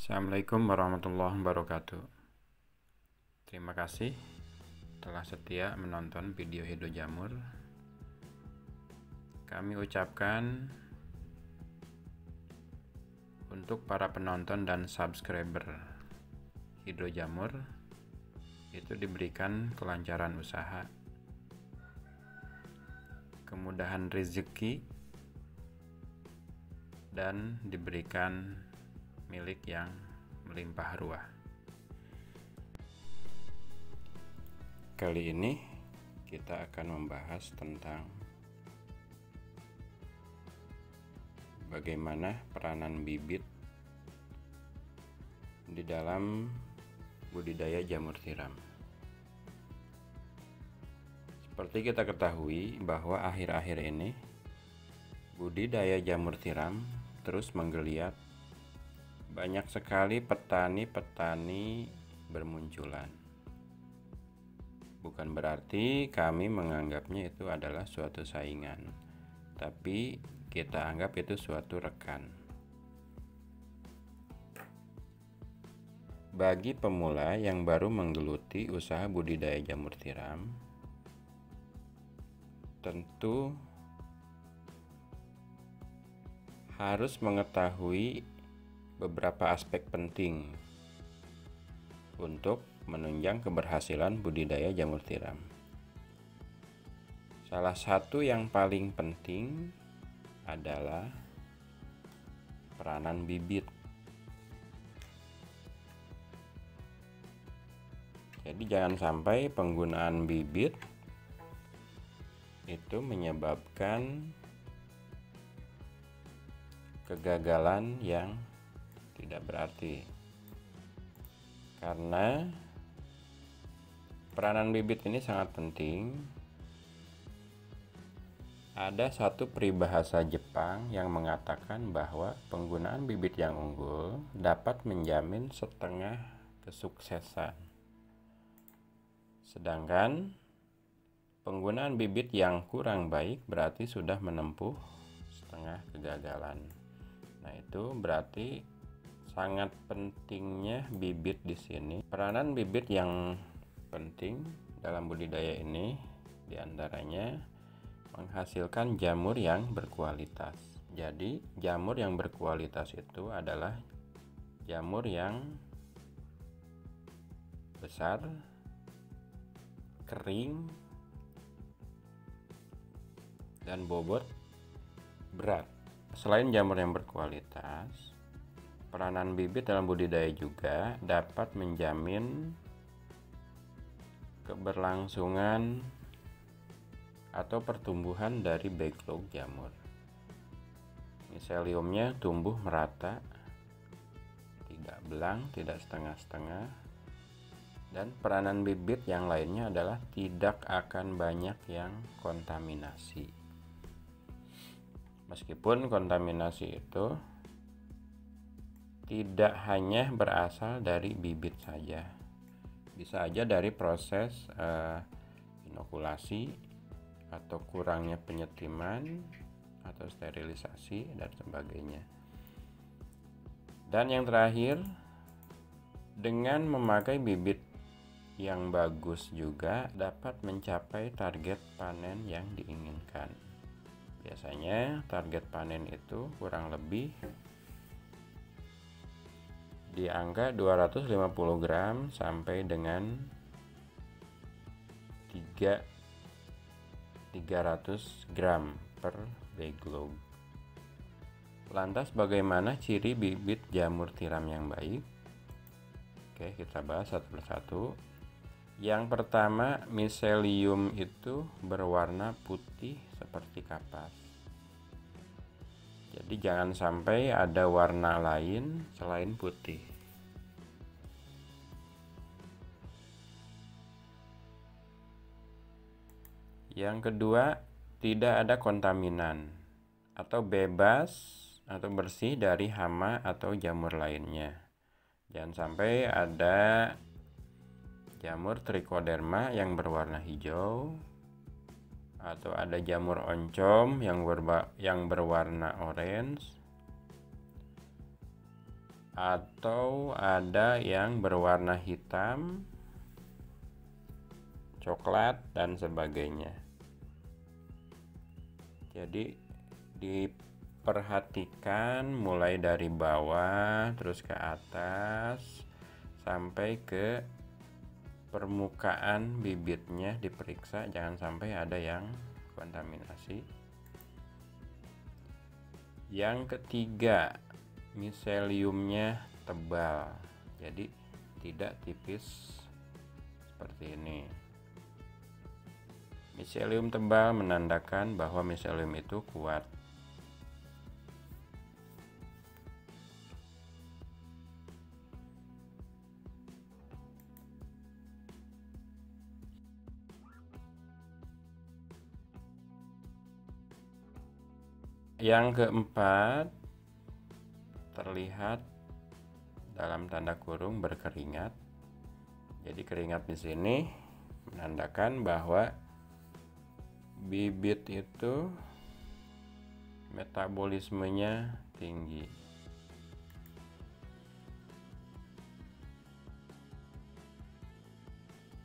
Assalamualaikum warahmatullahi wabarakatuh. Terima kasih telah setia menonton video Hido Jamur. Kami ucapkan untuk para penonton dan subscriber Hido Jamur itu diberikan kelancaran usaha, kemudahan rezeki, dan diberikan milik yang melimpah ruah. Kali ini kita akan membahas tentang bagaimana peranan bibit di dalam budidaya jamur tiram. Seperti kita ketahui bahwa akhir-akhir ini budidaya jamur tiram terus menggeliat. Banyak sekali petani-petani bermunculan. Bukan berarti kami menganggapnya itu adalah suatu saingan, tapi kita anggap itu suatu rekan. Bagi pemula yang baru menggeluti usaha budidaya jamur tiram, tentu harus mengetahui beberapa aspek penting untuk menunjang keberhasilan budidaya jamur tiram. Salah satu yang paling penting adalah peranan bibit. Jadi jangan sampai penggunaan bibit itu menyebabkan kegagalan yang tidak berarti, karena peranan bibit ini sangat penting. Ada satu peribahasa Jepang yang mengatakan bahwa penggunaan bibit yang unggul dapat menjamin setengah kesuksesan, sedangkan penggunaan bibit yang kurang baik berarti sudah menempuh setengah kegagalan. Nah, itu berarti sangat pentingnya bibit di sini. Peranan bibit yang penting dalam budidaya ini diantaranya menghasilkan jamur yang berkualitas. Jadi jamur yang berkualitas itu adalah jamur yang besar, kering, dan bobot berat. Selain jamur yang berkualitas, peranan bibit dalam budidaya juga dapat menjamin keberlangsungan atau pertumbuhan dari backlog jamur. Miseliumnya tumbuh merata, tidak belang, tidak setengah-setengah. Dan peranan bibit yang lainnya adalah tidak akan banyak yang kontaminasi. Meskipun kontaminasi itu tidak hanya berasal dari bibit saja, bisa aja dari proses inokulasi atau kurangnya penyetiman atau sterilisasi dan sebagainya. Dan yang terakhir, dengan memakai bibit yang bagus juga dapat mencapai target panen yang diinginkan. Biasanya target panen itu kurang lebih di angka 250 gram sampai dengan 300 gram per backlog. Lantas bagaimana ciri bibit jamur tiram yang baik? Oke, kita bahas satu persatu. Yang pertama, miselium itu berwarna putih seperti kapas. Jadi jangan sampai ada warna lain selain putih. Yang kedua, tidak ada kontaminan atau bebas atau bersih dari hama atau jamur lainnya. Jangan sampai ada jamur trichoderma yang berwarna hijau, atau ada jamur oncom yang berwarna orange, atau ada yang berwarna hitam, coklat, dan sebagainya. Jadi diperhatikan mulai dari bawah terus ke atas sampai ke permukaan bibitnya diperiksa, jangan sampai ada yang kontaminasi. Yang ketiga, miseliumnya tebal, jadi tidak tipis seperti ini. Miselium tebal menandakan bahwa miselium itu kuat. Yang keempat, terlihat dalam tanda kurung berkeringat. Jadi keringat di sini menandakan bahwa bibit itu metabolismenya tinggi.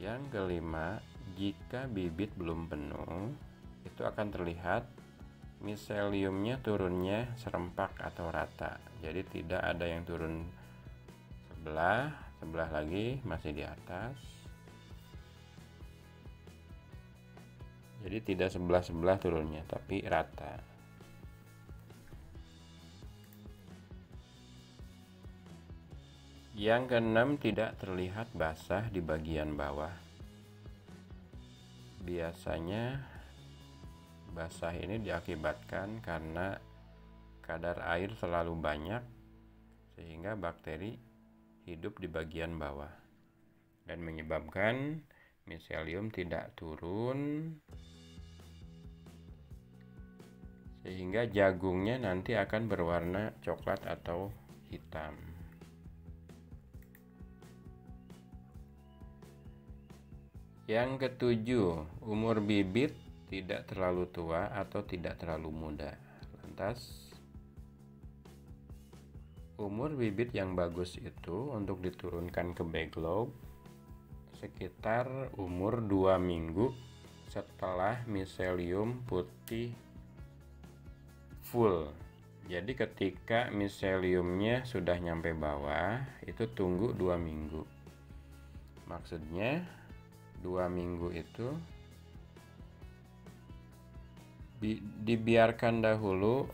Yang kelima, jika bibit belum penuh, itu akan terlihat miseliumnya turunnya serempak atau rata. Jadi tidak ada yang turun sebelah lagi masih di atas. Jadi tidak sebelah turunnya, tapi rata. Yang keenam, tidak terlihat basah di bagian bawah. Biasanya basah ini diakibatkan karena kadar air terlalu banyak sehingga bakteri hidup di bagian bawah dan menyebabkan miselium tidak turun, sehingga jagungnya nanti akan berwarna coklat atau hitam. Yang ketujuh, umur bibit tidak terlalu tua atau tidak terlalu muda. Lantas, umur bibit yang bagus itu untuk diturunkan ke backlog sekitar umur 2 minggu setelah miselium putih full. Jadi ketika miseliumnya sudah nyampe bawah, itu tunggu 2 minggu. Maksudnya 2 minggu itu dibiarkan dahulu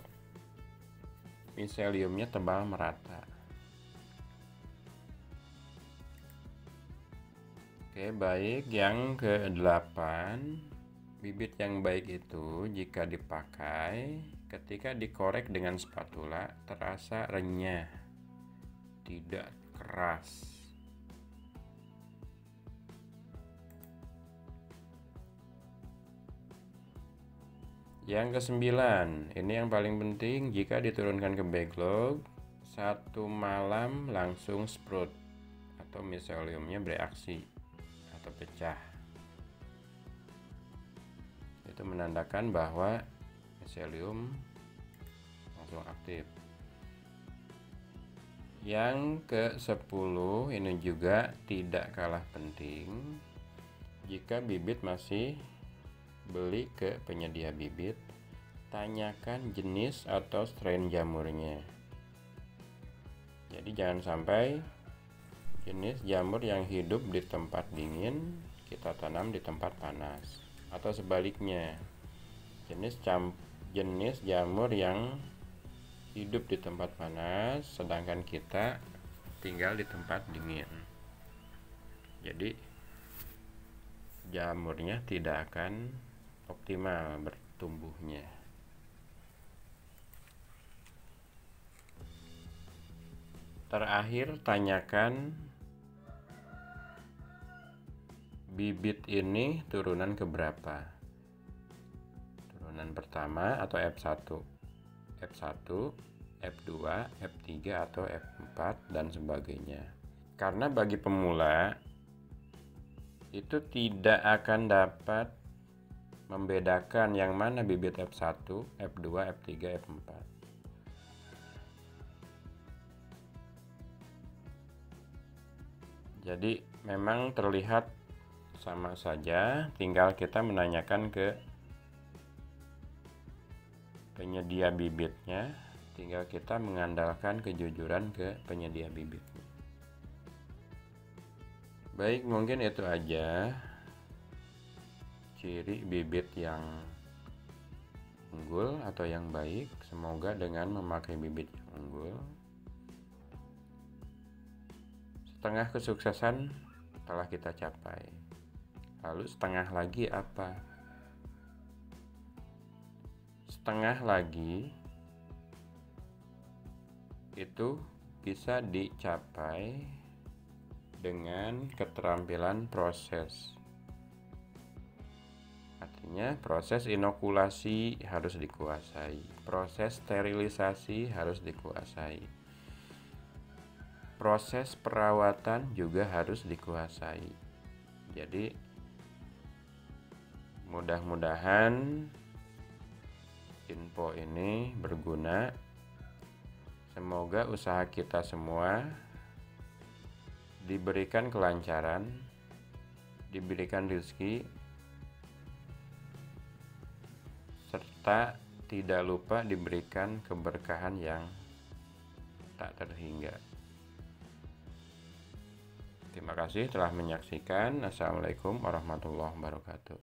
miseliumnya tebal merata. Oke, baik. Yang ke-8, bibit yang baik itu jika dipakai ketika dikorek dengan spatula terasa renyah, tidak keras. Yang ke-9, ini yang paling penting, jika diturunkan ke backlog 1 malam langsung sprout atau miseliumnya bereaksi atau pecah. Itu menandakan bahwa miselium langsung aktif. Yang ke-10 ini juga tidak kalah penting. Jika bibit masih beli ke penyedia bibit, tanyakan jenis atau strain jamurnya. Jadi jangan sampai jenis jamur yang hidup di tempat dingin kita tanam di tempat panas, atau sebaliknya, jenis jamur yang hidup di tempat panas sedangkan kita tinggal di tempat dingin. Jadi jamurnya tidak akan optimal bertumbuhnya. Terakhir, tanyakan bibit ini turunan keberapa. Turunan pertama atau F1, F2, F3 atau F4 dan sebagainya. Karena bagi pemula itu tidak akan dapat membedakan yang mana bibit F1, F2, F3, F4. Jadi memang terlihat sama saja, tinggal kita menanyakan ke penyedia bibitnya, tinggal kita mengandalkan kejujuran ke penyedia bibitnya. Baik, mungkin itu aja ciri bibit yang unggul atau yang baik. Semoga dengan memakai bibit yang unggul, setengah kesuksesan telah kita capai. Lalu setengah lagi apa? Setengah lagi itu bisa dicapai dengan keterampilan proses. Artinya proses inokulasi harus dikuasai, proses sterilisasi harus dikuasai, proses perawatan juga harus dikuasai. Jadi mudah-mudahan info ini berguna. Semoga usaha kita semua diberikan kelancaran, diberikan rezeki, serta tidak lupa diberikan keberkahan yang tak terhingga. Terima kasih telah menyaksikan. Assalamualaikum warahmatullahi wabarakatuh.